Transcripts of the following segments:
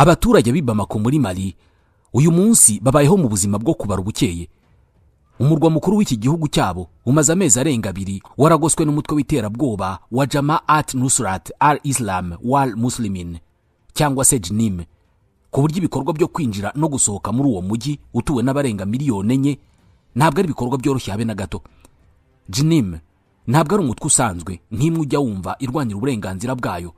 Abaturage b'i Bamako muri Mali uyu munsi babayeho mu buzima bwo kubara ubukeye. Umurwa mukuru w'iki gihugu cyabo umaze amezi arenga 2 waragoswe n'umutwe w'iterabwoba wa Jamaat Nusrat al-Islam wal Muslimin cyangwa se JNIM, ku buryo ibikorwa byo kwinjira no gusohoka muri uwo mujyi utuwe n'abarenga miliyoni 4 ntabwo ari ibikorwa byoroshye habe na gato. JNIM ntabwo ari umutwe usanzwe nk'imwe ujya wumva irwanira uburenganzira bwayo.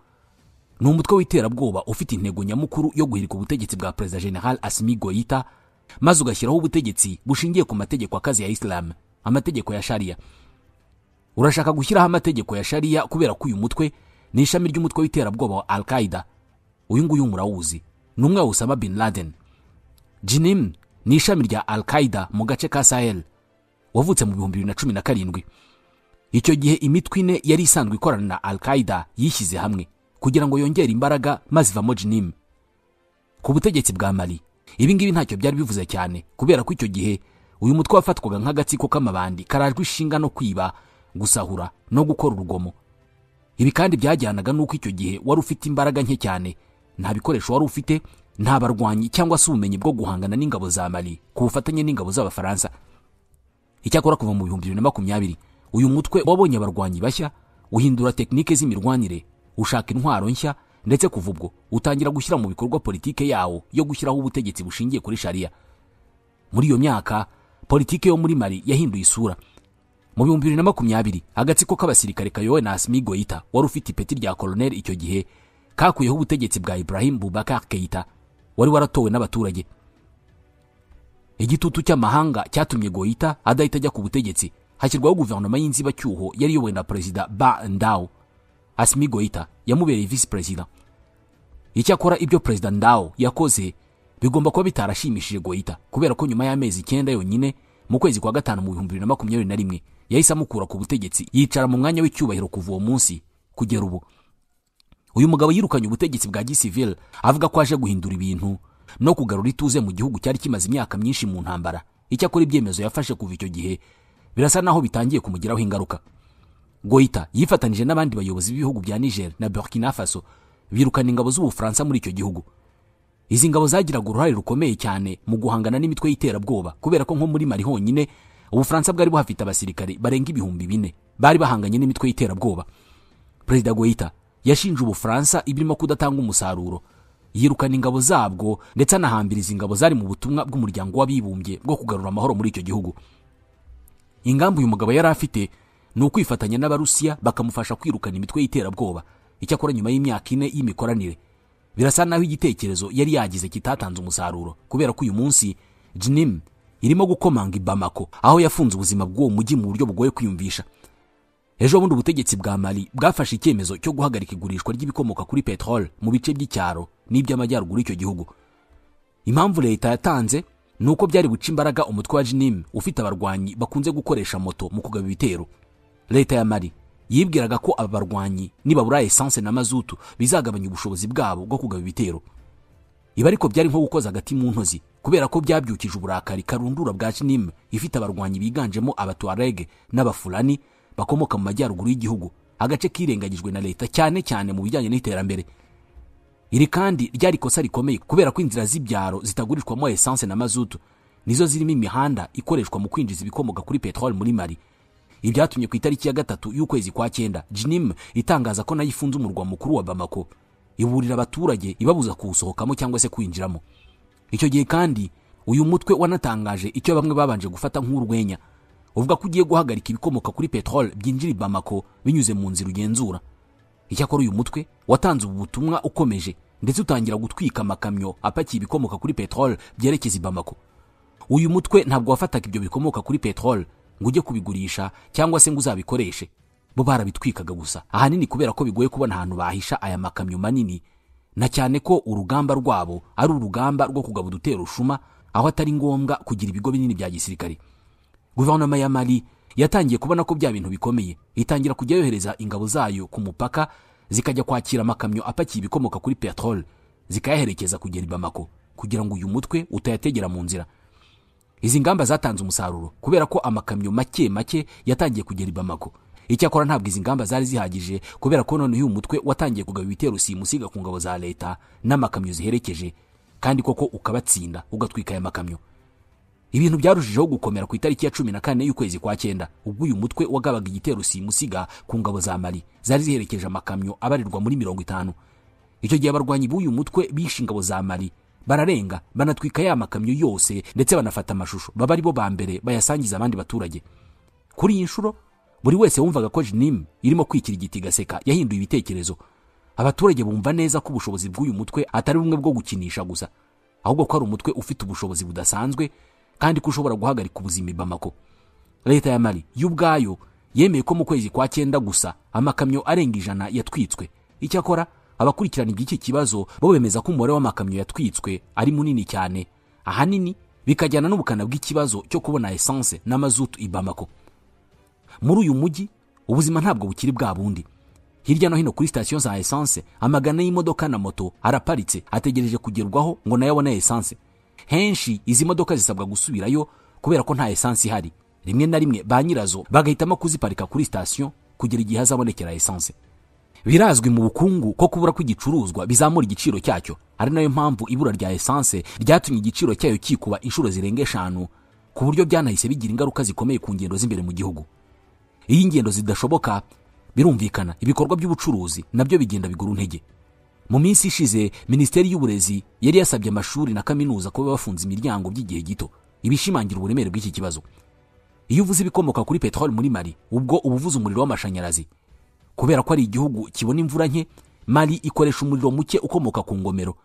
Ni umutwe w'iterabwoba ufite intego nyamukuru yo guhirika ubutegetsi bwa Perezida General Assimi Goïta maze ugashyiraho ubutegetsi bushingiye ku mategeko akazi ya Islam, amategeko ya Sharia. Urashaka gushyiraho amategeko ya Sharia kubera ko uyu mutwe ni ishami ry'umutwe w'iterabwoba wa Al-Qaeda. Uyu nguyu murawuzi, ni umwe wa Osama bin Laden. JNIM ni ishami rya Al-Qaeda mu gace ka Sahel, wavutse mu 2017. Icyo gihe imitwe ine yari isanzwe ikorana na Al-Qaeda yishyize hamwe kugira ngo yongere imbaraga maze ivamo JNIM. Ku butegetsi bwa Mali ibi ngibi ntacyo byari bivuze cyane kubera ko icyo gihe uyu mutwe wafatwaga nk'agatsiko k'amabandi karajwe ishinga no kwiba, gusahura no gukora urugomo. Ibi kandi byajyanaga nuko icyo gihe wari ufite imbaraga nke cyane, nta bikoresho wari ufite, nta barwanyi cyangwa se ubumenyi bwo guhangana n'ingabo za Mali ku bufatanye n'ingabo z'Abafaransa. Icyakora kuva mu 2020 uyu mutwe wabonye abarwanyi bashya, uhindura teknike z'imirwanire, ushaka intwaro nshya, ndetse kuva ubwo utangira gushyira mu bikorwa politike yawo yo gushyiraho ubutegetsi bushingiye kuri Sharia. Muri iyo myaka politike yo muri Mali yahinduye isura. Mu 2020 agatsiko k'abasirikare kayowe na Assimi Goïta wari ufite ipeti rya colonel icyo gihe kakuyeho ubutegetsi bwa Ibrahim Boubacar Keïta wari waratowe n'abaturage. Igitutu cy'amahanga cyatumye Goïta adahita ajya ku butegetsi, hashyirwaho guverinoma y'inzibacyuho yari yowe na Perezida Ba Ndao. Assimi Goïta yamubereye vice president. Icyakora ibyo Perezida Ndao yakoze bigomba kuba bitarashimishije Goïta kubera ko nyuma y'amezi 9 yonyine mu kwezi kwa gatanu mu 2021 yahise amukura ku butegetsi yicara mu mwanya w'icyubahiro kuva uwo munsi kugera ubu. Uyu mugabo yirukanye ubutegetsi bwa gisivile avuga ko aje guhindura ibintu no kugarura ituze mu gihugu cyari kimaze imyaka myinshi mu ntambara. Icyakora ibyemezo yafashe kuva icyo gihe birasa naho bitangiye kumugiraho ingaruka. Goïta yifatanije n'abandi bayobozi b'ibihugu bya Niger na Burkina Faso birukana ingabo z'Ubufaransa muri icyo gihugu. Izi ngabo zagiraga uruhare rukomeye cyane mu guhangana n'imitwe y'iterabwoba kubera ko nko muri Mali honyine Ubufaransa bwari buhafite abasirikare barenga 4,000 bari bahanganye n'imitwe y'iterabwoba. Perezida Goïta yashinje Ubufaransa ibirimo kudatanga umusaruro, yirukana ingabo zabwo ndetse anahambiriza ingabo zari mu butumwa bw'umuryango w'abibumbye bwo kugarura amahoro muri icyo gihugu. Ingamba uyu mugabo yari afite ni ukwifatanya n'Abarusiya bakamufasha kwirukana imitwe y'iterabwoba. Icyakora nyuma y'imyaka 4 y'imikoranire birasa naho igitekerezo yari yagize kitatanze umusaruro kubera ko uyu munsi JNIM irimo gukomanga i Bamako aho yafunze ubuzima bw'uwo mujyi mu buryo bugoye kwiyumvisha. Ejo bundi ubutegetsi bwa Mali bwafashe icyemezo cyo guhagarika igurishwa ry'ibikomoka kuri petrol mu bice by'icyaro n'iby'amajyaruguru y'icyo gihugu. Impamvu leta yatanze nuko byari buca imbaraga umutwe wa JNIM ufite abarwanyi bakunze gukoresha moto mu kugaba ibitero. Leta ya Mali yibwiraga ko abarwanyi nibabura essence na mazutu bizagabanya ubushobozi bwabo bwo kugaba ibitero. Ibi ariko byari nko gukoza agati mu ntozi kubera ko byabyukije uburakari karundura bwa JNIM ifite abarwanyi biganjemo Abatuareg n'Abafulani bakomoka mu majyaruguru y'igihugu, agace kirengagijwe na leta cyane cyane mu bijyanye n'iterambere. Iri kandi ryari kosa rikomeye kubera ko inzira z'ibyaro zitagurishwamo essence na mazutu nizo zirimo imihanda ikoreshwa mu kwinjiza ibikomoka kuri petrol muri Mali. Ibyatumye ku itariki ya 3 y'ukwezi kwa 9 JNIM itangaza ko nayifunze umurwa mukuru wa Bamako, iburira abaturage ibabuza kuwusohokamo cyangwa se kwinjiramo. Icyo gihe kandi uyu mutwe wanatangaje icyo bamwe babanje gufata nk'urwenya, uvuga ko ugiye guhagarika ibikomoka kuri petrol byinjira i Bamako binyuze mu nzira ugenzura. Icyakora uyu mutwe watanze ubu butumwa ukomeje ndetse utangira gutwika amakamyo apakiye ibikomoka kuri petrol byerekeza i Bamako. Uyu mutwe ntabwo wafataga ibyo bikomoka kuri petrol ngo ujye kubigurisha cyangwa se ngo uzabikoreshe, bo barabitwikaga gusa, ahanini kubera ko bigoye kubona ahantu bahisha aya makamyo manini, na cyane ko urugamba rwabo ari urugamba rwo kugaba udutero shuma aho atari ngombwa kugira ibigo binini bya gisirikare. Guverinoma ya Mali yatangiye kubona ko bya bintu bikomeye, itangira kujya yohereza ingabo zayo ku mupaka zikajya kwakira amakamyo apakiye ibikomoka kuri petrol zikayaherekeza kugera i Bamako kugira ngo uyu mutwe utayategera mu nzira. Izi ngamba zatanze umusaruro kubera ko amakamyo make yatangiye kugera i Bamako. Icyakora ntabwo izi ngamba zari zihagije kubera ko none uyu mutwe watangiye kugaba ibitero simusiga ku ngabo za leta n'amakamyo ziherekeje, kandi koko ukabatsinda ugatwika aya makamyo. Ibintu byarushijeho gukomera ku itariki ya 14 y'ukwezi kwa 9 ubwo uyu mutwe wagabaga igitero simusiga ku ngabo za Mali zari ziherekeje amakamyo abarirwa muri 50. Icyo gihe abarwanyi b'uyu mutwe bishe ingabo za Mali, bararenga banatwika ya makamyo yose ndetse banafata amashusho baba ari bo ba mbere bayasangiza abandi baturage. Kuri iyi nshuro buri wese wumvaga ko JNIM irimo kwikira igiti gaseka yahinduye ibitekerezo. Abaturage bumva neza ko ubushobozi bw'uyu mutwe atari bumwe bwo gukinisha gusa, ahubwo ko ari umutwe ufite ubushobozi budasanzwe kandi ko ushobora guhagarika ubuzima Bamako. Leta ya Mali y'ubwayo yemeye ko mu kwezi kwa 9 gusa amakamyo arenga 100 yatwitswe. Icyakora abakurikirana iki kibazo bo bemeza ko umubare w'amakamyo yatwitswe ari munini cyane, ahanini bikajyana n'ubukana bw'ikibazo cyo kubona essence na mazutu Bamako. Muri uyu mujyi ubuzima ntabwo bukiri bwa bundi. Hirya no hino kuri station za essence amagana y'imodoka na moto araparitse ategereje kugerwaho ngo nayo abone essence. Henshi izi modoka zisabwa gusubirayo kubera ko nta essence ihari. Rimwe na rimwe ba nyirazo bagahitamo kuziparika kuri station kugira igihe hazabonekera essence. Birazwi mu bukungu ko kubura kw'igicuruzwa bizamura igiciro cyacyo, ari nayo mpamvu ibura rya essence ryatumye igiciro cyayo kikuba inshuro zirenga 5, ku buryo byanahise bigira ingaruka zikomeye ku ngendo z'imbere mu gihugu. Iyi ngendo zidashoboka, birumvikana ibikorwa by'ubucuruzi nabyo bigenda bigura intege. Mu minsi ishize Minisiteri y'Uburezi yari yasabye amashuri na kaminuza kuba bafunze imiryango by'igihe gito, ibishimangira uburemere bw'iki kibazo. Iyo uvuze ibikomoka kuri petrol muri Mali, ubwo ubuvuze umuriro w'amashanyarazi. Kubera ko ari igihugu kibona imvura nke, Mali ikoresha umuriro muke ukomoka ku ngomero.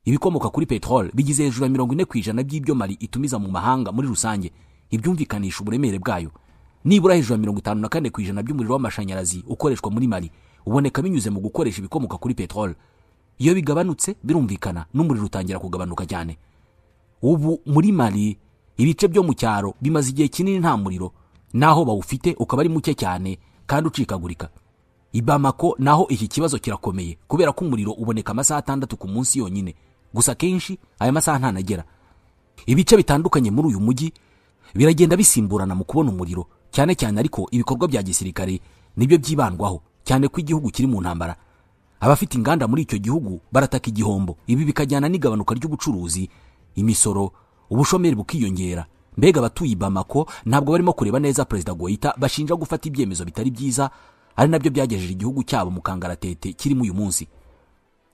Ibikomoka kuri petrol bigize hejuru ya 40% by'ibyo Mali itumiza mu mahanga muri rusange. Ibyumvikanisha uburemere bwayo. Nibura hejuru ya 54% by'umuriro w'amashanyarazi ukoreshwa muri Mali uboneka binyuze mu gukoresha ibikomoka kuri petrol. Iyo bigabanutse birumvikana n'umuriro utangira kugabanuka cyane. Ubu muri Mali ibice byo mu cyaro bimaze igihe kinini nta muriro, naho bawufite ukaba ari muke cyane kandi ucikagurika. Bamako naho iki kibazo kirakomeye kubera ko umuriro uboneka amasaha 6 ku munsi yonyine, gusa kenshi aya masaha ntanagera. Ibice bitandukanye muri uyu mujyi biragenda bisimburana mu kubona umuriro, cyane cyane ariko ibikorwa bya gisirikare nibyo byibandwaho cyane ko igihugu kiri mu ntambara. Abafite inganda muri icyo gihugu barataka igihombo, ibi bikajyana n'igabanuka ry'ubucuruzi, imisoro, ubushomeri bukiyongera. Mbega abatuye Bamako ntabwo barimo kureba neza Perezida Goita bashinja gufata ibyemezo bitari byiza, ari nabyo byagejeje igihugu cyabo mu kangaratete kirimo uyu munsi.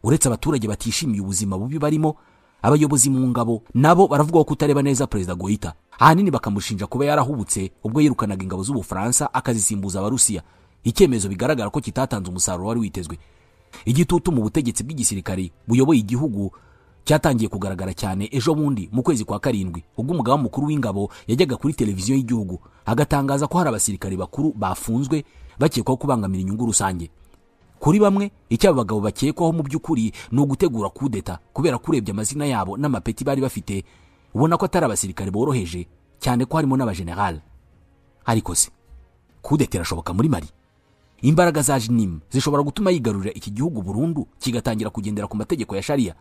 Uretse abaturage batishimiye ubuzima bubi barimo, abayobozi mu ngabo nabo baravuga ko kutareba neza Perezida Goita, ahanini bakamushinja kuba yarahubutse ubwo yirukanaga ingabo z'Ubufaransa akazisimbuza Abarusiya, icyemezo bigaragara ko kitatanze umusaruro wari witezwe. Igitutu mu butegetsi bw'igisirikare buyoboye igihugu cyatangiye kugaragara cyane ejo bundi mu kwezi kwa 7 ubwo umugaba mukuru w'ingabo yajyaga kuri televiziyo y'igihugu agatangaza ko hari abasirikare bakuru bafunzwe bakekwaho kubangamira inyungu rusange. Kuri bamwe icyo abagabo bakekwaho mu by'ukuri ni ugutegura kudeta, kubera kurebye amazina yabo n'amapeti bari bafite ubona ko atari abasirikare boroheje cyane ko harimo n'abageneral. Ariko se kudeta irashoboka muri Mali? Imbaraga za JNIM zishobora gutuma yigarurira iki gihugu burundu kigatangira kugendera ku mategeko ya Sharia?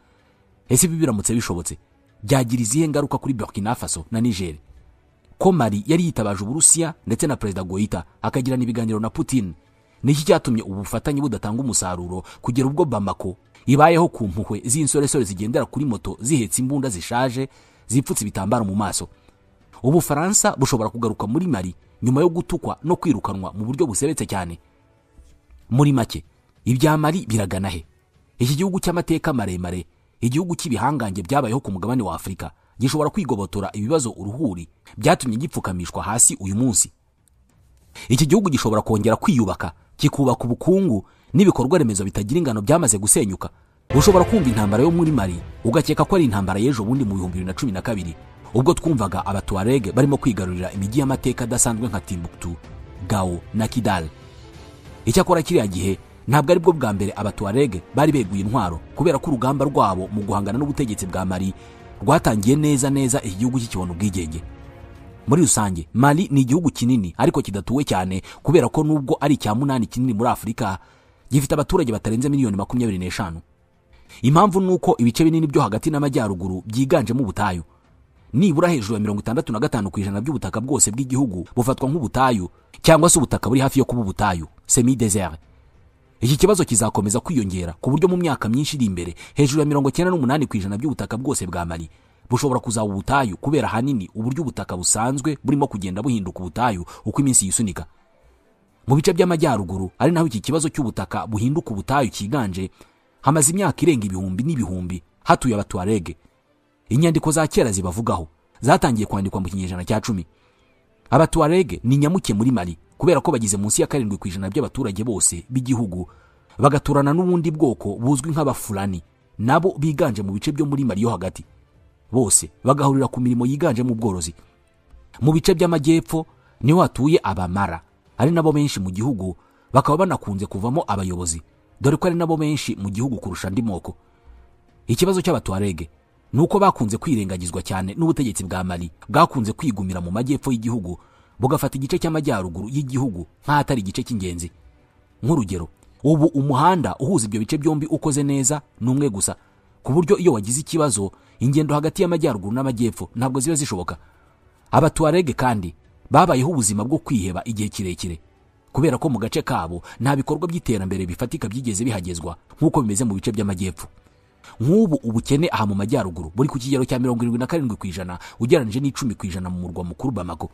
Ese ibi biramutse bishobotse byagira izihe ngaruka kuri Burkina Faso na Niger? Ko Mali yari yitabaje Uburusiya ndetse na Perezida Goita akagirana ibiganiro na Putin, niki cyatumye ubufatanye budatanga umusaruro kugera ubwo Bamako ibayeho ku mpuhwe z'insoresore zigendera kuri moto zihetse imbunda zishaje zipfutse ibitambaro mu maso? Ubufaransa bushobora kugaruka muri Mali nyuma yo gutukwa no kwirukanwa mu buryo busebetse cyane. Muri make ibya Mali biragana he? Iki gihugu cy'amateka maremare, igihugu cy'ibihangange byabayeho ku mugabane wa Afrika, gishobora kwigobotora ibibazo uruhuri byatumye gipfukamishwa hasi uyu munsi. Iki gihugu gishobora kongera kwiyubaka, kikubaka ubukungu n'ibikorwa remezo bitagira ingano byamaze gusenyuka. Ushobora kumva intambara yo muri Mali ugakeka ko ari intambara y'ejo bundi mu 2012 ubwo twumvaga abatuareg barimo kwigarurira imijyi y'amateka adasanzwe nka Timbuktu, Gao na Kidal. Icyakora kiriya gihe ntabwo ari bwo bwa mbere abatuareg bari beguye intwaro, kubera ko urugamba rwabo mu guhangana n'ubutegetsi bwa Mali rwatangiye neza igihugu cy'ikibona ubwigenge. Muri rusange Mali ni igihugu kinini ariko kidatuwe cyane, kubera ko nubwo ari cya 8 kinini muri Afrika gifite abaturage batarenze miliyoni 25. Impamvu nuko ibice binini byo hagati n'amajyaruguru byiganjemo ubutayu. nibura hejuru ya 65% by'ubutaka bwose bw'igihugu bufatwa nk'ubutayu cyangwa se ubutaka buri hafi yo kuba ubutayu, semi desert. Iki kibazo kizakomeza kwiyongera ku buryo mu myaka myinshi iri imbere hejuru ya 98% by'ubutaka bwose bwa Mali bushobora kuzaba ubutayu, kubera hanini uburyo ubutaka busanzwe burimo kugenda buhinduka ubutayu uko iminsi yisunika. Mu bice by'amajyaruguru ari naho iki kibazo cy'ubutaka buhinduka ubutayu kiganje, hamaze imyaka irenga ibihumbi n'ibihumbi hatuye Abatuareg. Inyandiko za kera zibavugaho zatangiye kwandikwa mu kinyejana cya 10. Abatuareg ni nyamuke muri Mali kubera ko bagize munsi ya 7% by'abaturage bose b'igihugu, bagaturana n'ubundi bwoko buzwi nk'Abafulani nabo biganje mu bice byo muri Mali yo hagati. Bose bagahurira ku mirimo yiganje mu bworozi. Mu bice by'amajyepfo niho hatuye Abamara, ari nabo benshi mu gihugu, bakaba banakunze kuvamo abayobozi, dore ko ari nabo benshi mu gihugu kurusha andi moko. Ikibazo cy'Abatuareg nuko bakunze kwirengagizwa cyane n'ubutegetsi bwa Mali, bwakunze kwigumira mu majyepfo y'igihugu bugafata igice cy'amajyaruguru y'igihugu nk'atari igice cy'ingenzi. Nk'urugero, ubu umuhanda uhuza ibyo bice byombi ukoze neza n'umwe gusa, ku buryo iyo wagize ikibazo ingendo hagati y'amajyaruguru n'amajyepfo ntabwo ziba zishoboka. Abatuareg kandi babayeho ubuzima bwo kwiheba igihe kirekire, kubera ko mu gace kabo nta bikorwa by'iterambere bifatika byigeze bihagezwa nk'uko bimeze mu bice by'amajyepfo. Nk'ubu ubukene aha mu majyaruguru buri ku kigero cya 77% ugereranije n'10% mu murwa mukuru Bamako.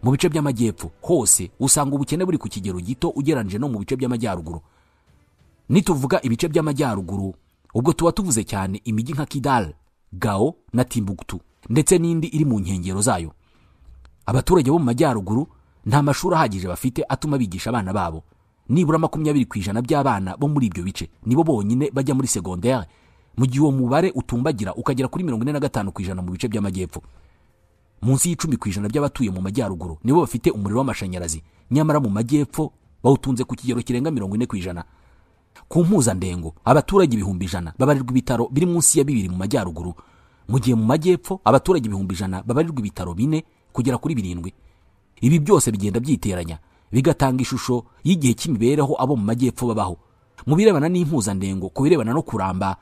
Mu bice by'amajyepfo hose usanga ubukene buri ku kigero gito ugereranije no mu bice by'amajyaruguru. Nituvuga ibice by'amajyaruguru ubwo tuba tuvuze cyane imijyi nka Kidal, Gao na Timbuktu ndetse n'indi iri mu nkengero zayo. Abaturage bo mu majyaruguru nta mashuri ahagije bafite atuma bigisha abana babo. Nibura 20% by'abana bo muri ibyo bice nibo bonyine bajya muri secondaire, mu gihe uwo mubare utumbagira ukagera kuri 45% mu bice by'amajyepfo. Munsi y'10% by'abatuye mu majyaruguru nibo bafite umuriro w'amashanyarazi, nyamara mu majyepfo bawutunze ku kigero kirenga 40%. Ku mpuzandengo abaturage 100,000 babarirwa ibitaro biri munsi ya 2 mu majyaruguru, mu gihe mu majyepfo abaturage 100,000 babarirwa ibitaro 4 kugera kuri 7. Ibi byose bigenda byiteranya bigatanga ishusho y'igihe cy'imibereho abo mu majyepfo babaho. Mu birebana n'impuzandengo ku birebana no kuramba,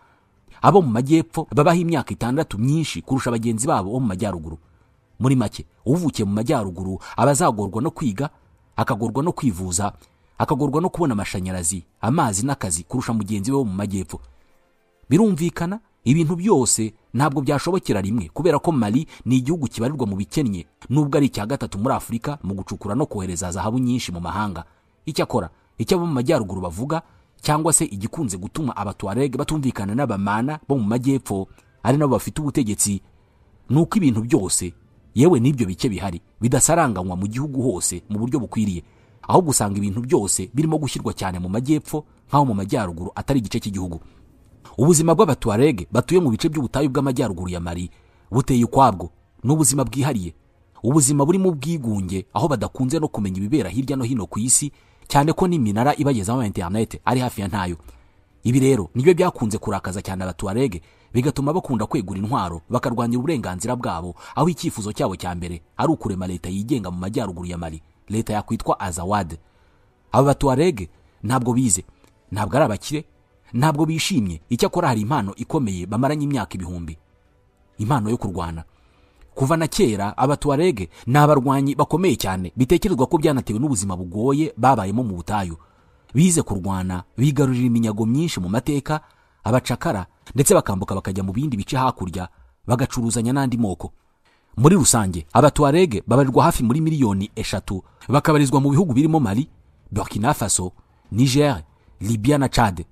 abo mu majyepfo babaho imyaka 6 myinshi kurusha bagenzi babo bo mu majyaruguru. Muri make, uvukiye mu majyaruguru abazagorwa no kwiga, akagorwa no kwivuza, akagorwa no kubona amashanyarazi, amazi n'akazi kurusha mugenzi we wo mu majyepfo. Birumvikana ibintu byose ntabwo byashobokera rimwe, kubera ko Mali ni igihugu kibarirwa mu bikennye nubwo ari icya gatatu muri Afurika mu gucukura no kohereza zahabu nyinshi mu mahanga. Icyakora icyo abo mu majyaruguru bavuga cyangwa se igikunze gutuma Abatuareg batumvikana n'Abamana bo mu majyepfo ari nabo bafite ubutegetsi, nuko ibintu byose yewe n'ibyo bike bihari bidasaranganywa mu gihugu hose mu buryo bukwiriye, aho gusanga ibintu byose birimo gushyirwa cyane mu majyepfo nk'aho mu majyaruguru atari igice cy'igihugu. Ubuzima bw'Abatuareg batuye mu bice by'ubutayu bw'amajyaruguru ya Mali buteye ukwabwo, n'ubuzima bwihariye, ubuzima burimo ubwigunge, aho badakunze no kumenya ibibera hirya no hino ku isi, cyane ko n'iminara ibagezaho internet ari hafi ya ntayo. Ibi rero nibyo byakunze kurakaza cyane Abatuareg, bigatuma bakunda kwegura intwaro bakarwanya uburenganzira bwabo, aho icyifuzo cyabo cya mbere ari ukurema leta yigenga mu majyaruguru ya Mali, leta yakwitwa Azawad. Aba Batuareg ntabwo bize, ntabwo ari abakire, ntabwo bishimye. Icyakora hari impano ikomeye bamaranye imyaka 1000, impano yo kurwana. Kuva na kera Abatuareg ni abarwanyi bakomeye cyane, bitekerezwa ko byanatewe n'ubuzima bugoye babayemo mu butayu. Bize kurwana, bigarurira iminyago myinshi mu mateka, abacakara, ndetse bakambuka bakajya mu bindi bice hakurya bagacuruzanya n'andi moko. Muri rusange Abatuareg babarirwa hafi muri 3,000,000, bakabarizwa mu bihugu birimo Mali, Burkina Faso, Niger, Libya na Chad.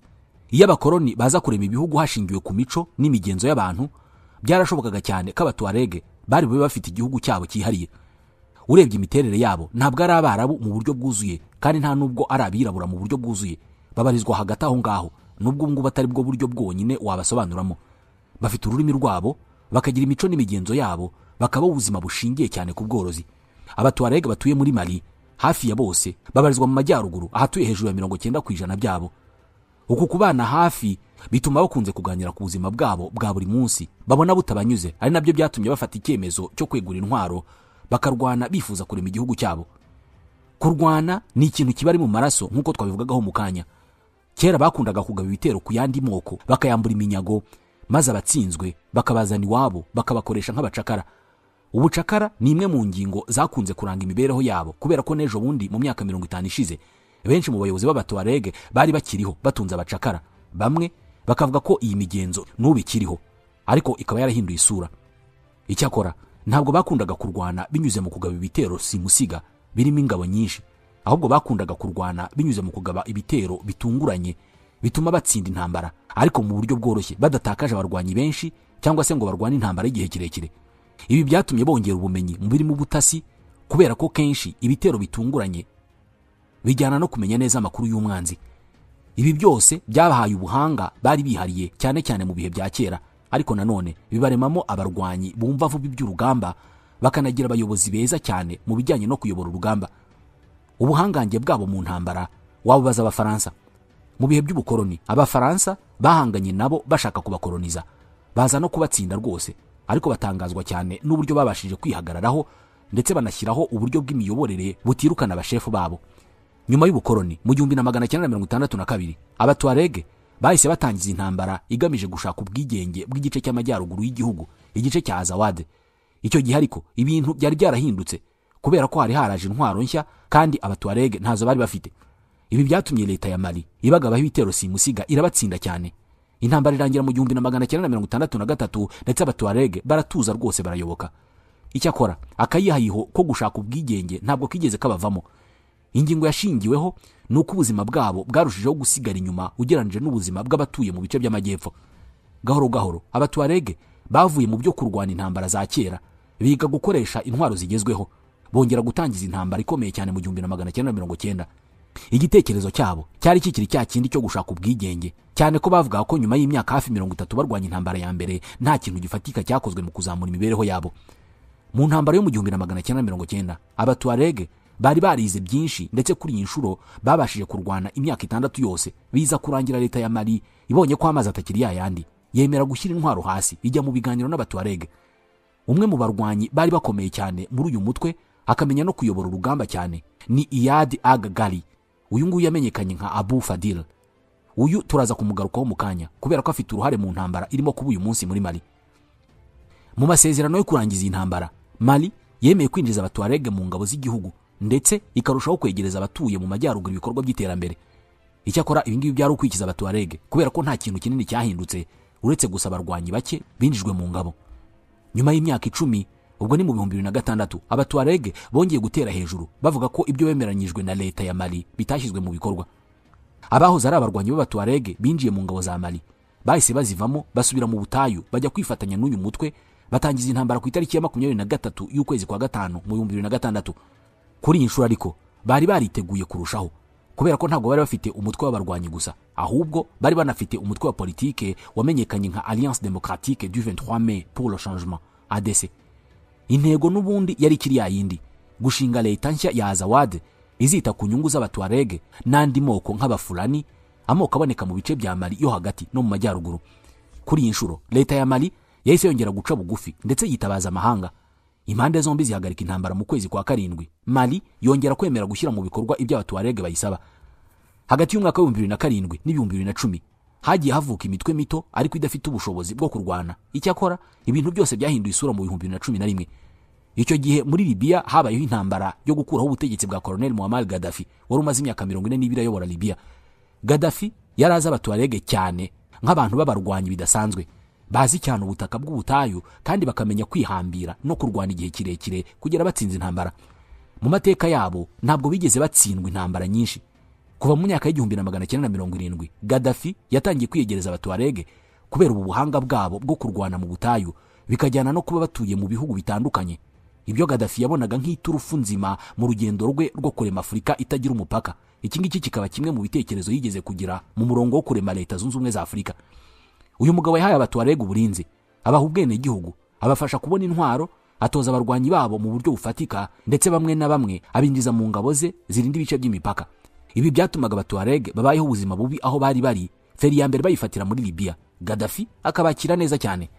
Iyo abakoloni baza kurema ibihugu hashingiwe ku mico n'imigenzo y'abantu, byarashobokaga cyane ko Abatuareg bari bube bafite igihugu cyabo cyihariye. Urebye imiterere yabo ntabwo ari Abarabu mu buryo bwuzuye, kandi nta nubwo ari abirabura mu buryo bwuzuye. Babarizwa hagati aho ngaho, nubwo ngo batari bwo buryo bwonyine wabasobanuramo. Bafite ururimi rwabo, bakagira imico n'imigenzo yabo, bakaba ubuzima bushingiye cyane ku bworozi. Abatuareg batuye muri Mali hafi ya bose babarizwa mu majyaruguru, ahatuye hejuru ya 90% byabo. Uku kubana hafi bituma bakunze kuganira ku buzima bwabo bwa buri munsi, babona butabanyuze, ari nabyo byatumye bafata icyemezo cyo kwegura intwaro bakarwana bifuza kurema igihugu cyabo. Kurwana ni ikintu kibari mu maraso nk'uko twabivugagaho mu kanya. Kera bakundaga kugaba ibitero ku yandi moko, bakayambura iminyago, maze abatsinzwe bakabazana iwabo bakabakoresha nk'abacakara. ubucakara ni imwe mu ngingo zakunze kuranga imibereho yabo, kubera ko n'ejo bundi mu myaka 50 ishize benshi mu bayobozi b'abatuareg bari bakiriho batunze abacakara. Bamwe bakavuga ko iyi migenzo n'ubu ikiriho, ariko ikaba yarahinduye isura. Icyakora ntabwo bakundaga kurwana binyuze mu kugaba ibitero simusiga birimo ingabo nyinshi, ahubwo bakundaga kurwana binyuze mu kugaba ibitero bitunguranye bituma batsinda intambara, ariko mu buryo bworoshye, badatakaje abarwanyi benshi cyangwa se ngo barwane intambara y'igihe kirekire. Ibi byatumye bongera ubumenyi mu birimo ubutasi, kubera ko kenshi ibitero bitunguranye bijyana no kumenya neza amakuru y'umwanzi. Ibi byose byabahaye ubuhanga bari bihariye cyane cyane mu bihe bya kera, ariko nanone bibaremamo abarwanyi bumva vuba iby'urugamba, bakanagira abayobozi beza cyane mu bijyanye no kuyobora urugamba. Ubuhangange bwabo mu ntambara wabubaza Abafaransa. Mu bihe by'ubukoloni, Abafaransa bahanganye nabo bashaka kubakoloniza, baza no kubatsinda rwose, ariko batangazwa cyane n'uburyo babashije kwihagararaho ndetse banashyiraho uburyo bw'imiyoborere butirukana abashefu babo. Nyuma y'ubukoloni mu 1962 abatuareg bahise batangiza intambara igamije gushaka ubwigenge bw'igice cy'amajyaruguru y'igihugu, igice cya Azawad. Icyo gihe ariko ibintu byari byarahindutse, kubera ko hari haraje intwaro nshya kandi abatuareg ntazo bari bafite. Ibi byatumye leta ya Mali ibagabaho ibitero simusiga irabatsinda cyane. Intambara irangira mu 1963 ndetse abatuareg baratuza rwose barayoboka. Icyakora akayihayiho ko gushaka ubwigenge ntabwo kigeze kabavamo. Ingingo yashingiweho nuko ubuzima bwabo bwarushijeho gusigara inyuma ugeranije n'ubuzima bw'abatuye mu bice by'amajyepfo. Gahoro gahoro abatuareg bavuye mu byo kurwana intambara za kera, biga gukoresha intwaro zigezweho, bongera gutangiza intambara ikomeye cyane mu 1990. Igitekerezo cyabo cyari kikiri cya kindi cyo gushaka ubwigenge, cyane ko bavuga ko nyuma y'imyaka hafi 30 barwanya intambara ya mbere nta kintu gifatika cyakozwe mu kuzamura imibereho yabo. Mu ntambara yo mu 1990 abatuareg bari barize byinshi, ndetse kuri iyi nshuro babashije kurwana imyaka 6 yose, biza kurangira leta ya Mali ibonye ko amazi atakiri yayandi, yemera gushyira intwaro hasi ijya mu biganiro n'abatuareg. Umwe mu barwanyi bari bakomeye cyane muri uyu mutwe akamenya no kuyobora urugamba cyane ni Iyad Ag-Ghali. Uyu nguyu yamenyekanye nka Abu Fadil. Uyu turaza kumugarukaho mu kanya, kubera ko afite uruhare mu ntambara irimo kuba uyu munsi muri Mali. Mu masezerano yo kurangiza intambara, Mali yemeye kwinjiza abatuareg mu ngabo z'igihugu, ndetse ikarushaho kwegereza abatuye mu majyaruguru ibikorwa by'iterambere. Icyakora ibi ngibi byari ukwikiza abatuareg, kubera ko nta kintu kinini cyahindutse uretse gusa abarwanyi bake binjijwe mu ngabo. Nyuma y'imyaka 10, ubwo ni mu 2006, abatuareg bongeye gutera hejuru bavuga ko ibyo bemeranyijwe na leta ya Mali bitashyizwe mu bikorwa. Abahoze ari abarwanyi b'abatuareg binjiye mu ngabo za Mali bahise bazivamo basubira mu butayu bajya kwifatanya n'uyu mutwe, batangiza intambara ku itariki ya 23 y'ukwezi kwa gatanu mu 2006. Kuri iyi nshuro ariko bari bariteguye kurushaho, kubera ko ntabwo bari bafite umutwe w'abarwanyi gusa, ahubwo bari banafite umutwe wa politike wamenyekanye nka Alliance Démocratique du 23 Mai pour le Changement, ADC. Intego n'ubundi yari kiri yayindi, gushinga leta nshya ya Azawad izita ku nyungu z'abatuareg n'andi moko nk'abafulani, amoko aboneka mu bice bya Mali yo hagati no mu majyaruguru. Kuri iyi nshuro leta ya Mali yahise yongera guca bugufi ndetse yitabaza amahanga. Impande zombi zihagarika intambara mu kwezi kwa 7. Mali yongera kwemera gushyira mu bikorwa ibyo abatuareg bayisaba. Hagati y'umwaka wa 2007 n'2010 hagiye havuka imitwe mito ariko idafite ubushobozi bwo kurwana. Icyakora ibintu byose byahinduye isura mu 2011. Icyo gihe muri Libya habayeho intambara yo gukuraho ubutegetsi bwa Colonel Muammar Gaddafi wari umaze imyaka 42 ayobora Libya. Gaddafi yaraza abatuareg cyane nk'abantu b'abarwanyi bidasanzwe, bazi cyane ubutaka bw'ubutayu kandi bakamenya kwihambira no kurwana igihe kirekire kugera batsinze intambara. Mu mateka yabo ntabwo bigeze batsindwa intambara nyinshi. Kuva mu myaka y'1970 Gaddafi yatangiye kwiyegereza abatuareg kubera ubu buhanga bwabo bwo kurwana mu butayu, bikajyana no kuba batuye mu bihugu bitandukanye. Ibyo Gaddafi yabonaga nk'iturufu nzima mu rugendo rwe rwo kurema Afurika itagira umupaka. Iki ngiki kikaba kimwe mu bitekerezo yigeze kugira mu murongo wo kurema leta zunze ubumwe za Afurika. Uyu mugabo yahaye abatuareg uburinzi, abaha ubwene igihugu, abafasha kubona intwaro, atoza abarwanyi babo mu buryo bufatika, ndetse bamwe na bamwe abinjiza mu ngabo ze zirinda ibice by'imipaka. Ibi byatumaga abatuareg babayeho ubuzima bubi aho bari bari, feri ya mbere bayifatira muri Libya. Gaddafi akabakira neza cyane.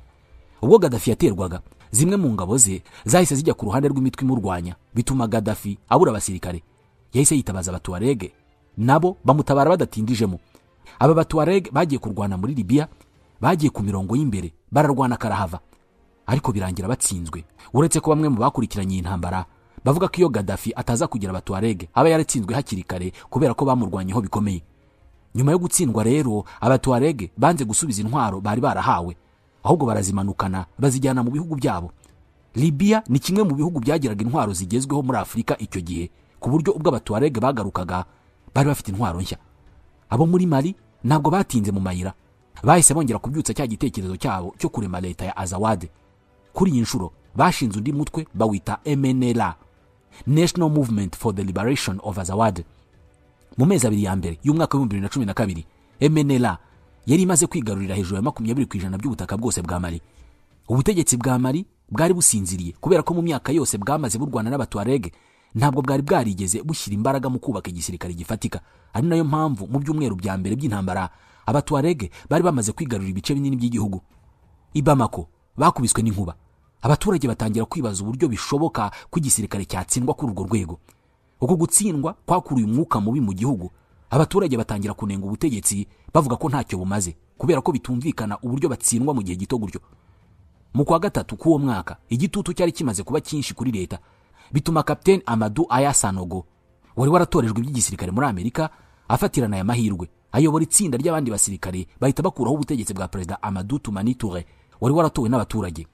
Ubwo Gaddafi yaterwaga, zimwe mu ngabo ze zahise zijya ku ruhande rw'imitwe imurwanya, bituma Gaddafi abura abasirikare. Yahise yitabaza abatuareg, nabo bamutabara badatindijemo. Aba batuareg bagiye kurwana muri Libya, bagiye ku mirongo y'imbere bararwana karahava. ariko birangira batsinzwe. Uretse ko bamwe mu bakurikiranye intambara bavuga ko iyo Gaddafi ataza kugira Abatuareg aba yaratsinzwe hakiri kare kubera ko bamurwanyeho bikomeye. Nyuma yo gutsindwa rero, Abatuareg banze gusubiza intwaro bari barahawe, ahubwo barazimanukana bazijyana mu bihugu byabo. Libya ni kimwe mu bihugu byagiraga intwaro zigezweho muri Afurika icyo gihe, ku buryo ubwo Abatuareg bagarukaga bari bafite intwaro nshya. Abo muri Mali ntabwo batinze mu mayira, bahise bongera kubyutsa cya gitekerezo cyabo cyo kurema leta ya Azawad. Kuri iyi nshuro bashinze undi mutwe bawita MNLA, National Movement for the Liberation of Azawad. Mu mezi abiri ya mbere y'umwaka wa 2012, MNLA yari imaze kwigarurira hejuru ya 20% by'ubutaka bwose bwa Mali. Ubutegetsi bwa Mali bwari businziriye kubera ko mu myaka yose bwamaze burwana n'Abatuareg ntabwo bwari bwarigeze bushyira imbaraga mu kubaka igisirikare gifatika. Ari nayo mpamvu mu byumweru bya mbere by'intambara Abatuareg bari bamaze kwigarurira ibice binini by'igihugu. I Bamako bakubiswe n'inkuba. Abaturage batangira kwibaza uburyo bishoboka ko igisirikare cyatsindwa kuri urwo rwego. Uko gutsindwa kwakuruye umwuka mubi mu gihugu. Abaturage batangira kunenga ubutegetsi bavuga ko ntacyo bumaze kubera ko bitumvikana uburyo batsindwa mu gihe gito gutyo. Mu kwa gatatu k'uwo mwaka igitutu cyari kimaze kuba cyinshi kuri leta, bituma Captain Amadou Aya Sanogo wari waratorejwe iby'igisirikare muri Amerika afatirana aya mahirwe, ayobora itsinda ry'abandi basirikare bahita bakuraho ubutegetsi bwa Perezida Amadou Toumani Touré wari waratowe n'abaturage.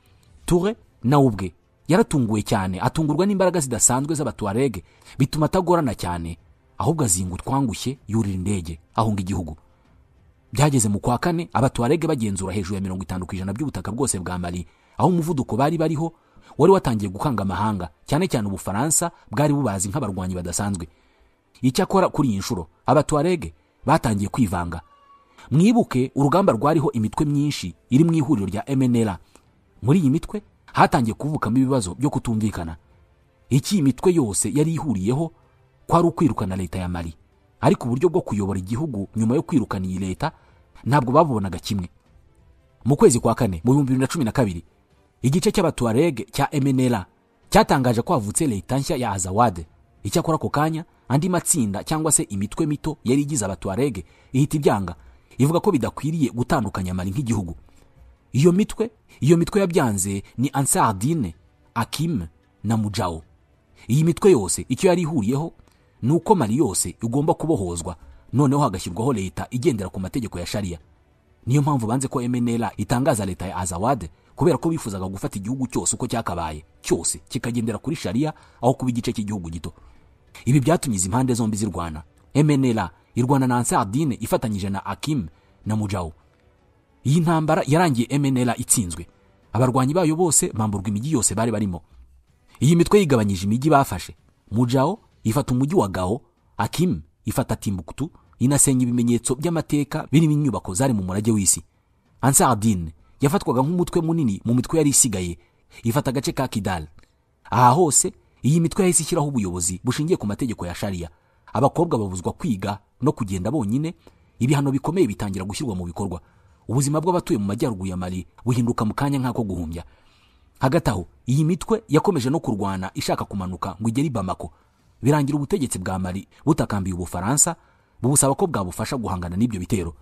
Touré na ubwe yaratunguwe cyane, atungurwa n'imbaraga zidasanzwe z'Abatuareg, bituma atagorana cyane, ahubwo azinga utwangushye yurira indege ahunga igihugu. Byageze mu kwa kane Abatuareg bagenzura hejuru ya 50% by'ubutaka bwose bwa Mali, aho umuvuduko bari bariho wari watangiye gukanga amahanga, cyane cyane Ubufaransa bwari bubazi nk'abarwanyi badasanzwe. Icyakora kuri iyi nshuro Abatuareg batangiye kwivanga. Mwibuke urugamba rwariho imitwe myinshi iri mu ihuriro rya MNLA. Muri iyi mitwe hatangiye kuvukamo ibibazo byo kutumvikana. Iki imitwe yose yari ihuriyeho kwari ukwirukana leta ya Mali, ariko uburyo bwo kuyobora igihugu nyuma yo kwirukana iyi leta ntabwo babonaga kimwe. Mu kwezi kwa kane mu 2012, igice cy'Abatuareg cya MNLA cyatangaje ko havutse leta nshya ya Azawad. Icyakora ko kanya andi matsinda cyangwa se imitwe mito yari igize Abatuareg ihita ibyanga, ivuga ko bidakwiriye gutandukanya Mali nk'igihugu. Iyo mitwe yabyanze ni Ansar Dine, Akim na Mujao. Iyi mitwe yose icyo yari ihuriyeho nuko Mali yose igomba kubohozwa, noneho hagashyirwaho leta igendera ku mategeko ya Sharia. Niyo mpamvu banze ko MNLA itangaza leta ya Azawad, kubera ko bifuzaga gufata igihugu cyose uko cyakabaye cyose kikagendera kuri Sharia aho kuba igice cy'igihugu gito. Ibi byatumye izi impande zombi zirwana. MNLA irwana na Ansar Dine ifatanyije na Akim na Mujao. Iyi ntambara yarangiye MNLA itsinzwe. Abarwanyi bayo bose bamburwa imijyi yose bari barimo. Iyi mitwe yigabanyije imijyi bafashe. Mujao ifata umujyi wa Gao, Akim ifata Timbuktu, inasenya ibimenyetso by'amateka birimo inyubako zari mu murage w'isi. Ansar Dine yafatwaga nk'umutwe munini mu mitwe yari isigaye, ifata agace ka Kidal. Aha hose iyi mitwe yahise ishyiraho ubuyobozi bushingiye ku mategeko ya Sharia. Abakobwa babuzwa kwiga no kugenda bonyine, ibihano bikomeye bitangira gushyirwa mu bikorwa. Ubuzima bw'abatuye mu majyaruguru ya Mali buhinduka mu kanya nk'ako guhumbya. Hagati aho iyi mitwe yakomeje no kurwana ishaka kumanuka ngo igere i Bamako. Birangira ubutegetsi bwa Mali butakambiye Ubufaransa, bubusaba ko bwabufasha guhangana n'ibyo bitero.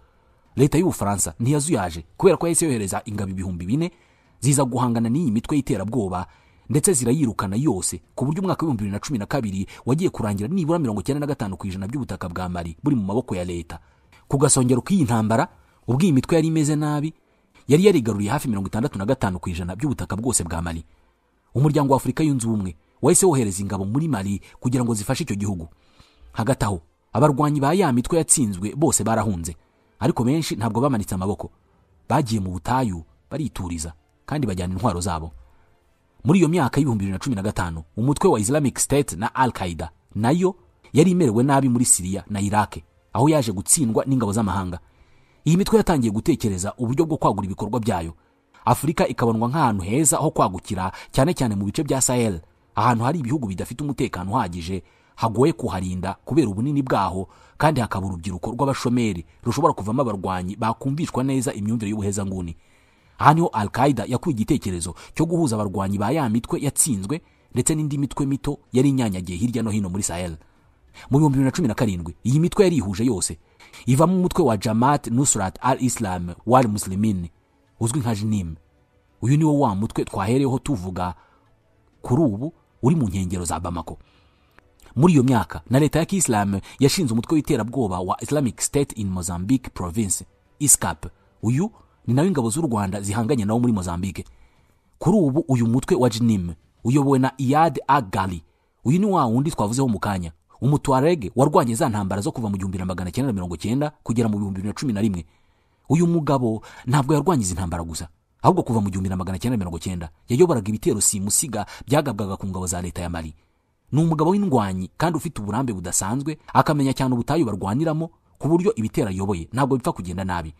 Leta y'Ubufaransa ntiyazuyaje kubera ko yahise yohereza ingabo 4,000 ziza guhangana n'iyi mitwe y'iterabwoba, ndetse zirayirukana yose, ku buryo umwaka wa 2012 wagiye kurangira nibura 95% by'ubutaka bwa Mali buri mu maboko ya leta. Ku gasongero k'iyi ntambara, ubwo iyi mitwe yari imeze nabi, yari yarigaruriye hafi 65% by'ubutaka bwose bwa Mali. Umuryango wa Afurika yunze ubumwe wahise wohereza ingabo muri Mali kugira ngo zifashe icyo gihugu. Hagati aho abarwanyi ba ya mitwe yatsinzwe bose barahunze, ariko benshi ntabwo bamanitse amaboko. Bagiye mu butayu barituriza kandi bajyana intwaro zabo. Muri iyo myaka y'2015 umutwe wa Islamic State na Al-Qaeda nayo yari imerewe nabi muri Syria na Iraq, aho yaje gutsindwa n'ingabo z'amahanga. Iyi mitwe yatangiye gutekereza uburyo bwo kwagura ibikorwa byayo. Afurika ikabonwa nk'ahantu heza ho kwagukira, cyane cyane mu bice bya Sahel, ahantu hari ibihugu bidafite umutekano uhagije, hagoye kuharinda kubera ubunini bwaho, kandi hakaba urubyiruko rw'abashomeri rushobora kuvamo abarwanyi bakumvishwa neza imyumvire y'ubuhezanguni. Aha niho Al-Qaeda yakuye igitekerezo cyo guhuza abarwanyi ba ya mitwe yatsinzwe ndetse n'indi mitwe mito yari inyanyagiye hirya no hino muri Sahel. Mu 2017 iyi mitwe yari ihuje yose, ivamo umutwe wa Jamaat Nusrat al-Islam wal Muslimin uzwi nka JNIM. uyu ni wo wa mutwe twahereyeho tuvuga kuri ubu uri mu nkengero za Bamako. Muri iyo myaka na leta ya Kiislamu yashinze umutwe w'iterabwoba wa Islamic State in Mozambique Province ISCAP. Uyu ni nawe ingabo z'u Rwanda zihanganye nawo muri Mozambique. Kuri ubu uyu mutwe wa JNIM uyobowe na Iyad Agali. Uyu ni wa wundi twavuzeho mu kanya, Umutuareg warwanye za ntambara zo kuva mu 1990 kugera mu 2011. Uyu mugabo ntabwo yarwanye izi ntambara gusa, ahubwo kuva mu 1990 yayoboraga ibitero simusiga byagabwaga ku ngabo za leta ya Mali. Ni umugabo w'indwanyi kandi ufite uburambe budasanzwe, akamenya cyane ubutayu barwaniramo ku buryo ibitera yoboye ntabwo bipfa kugenda nabi.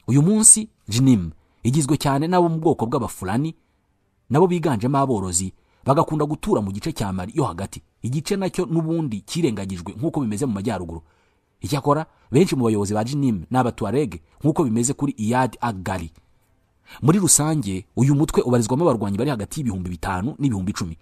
Uyu munsi JNIM igizwe cyane nabo mu bwoko bw'Abafulani, nabo biganjemo aborozi, bagakunda gutura mu gice cya Mali yo hagati, igice nacyo n'ubundi kirengagijwe nk'uko bimeze mu majyaruguru. Icyakora benshi mu bayobozi ba JNIM n'Abatuareg nk'uko bimeze kuri Iyad Agali. Muri rusange uyu mutwe ubarizwamo abarwanyi bari hagati y'ibihumbi 5 n'ibihumbi 10.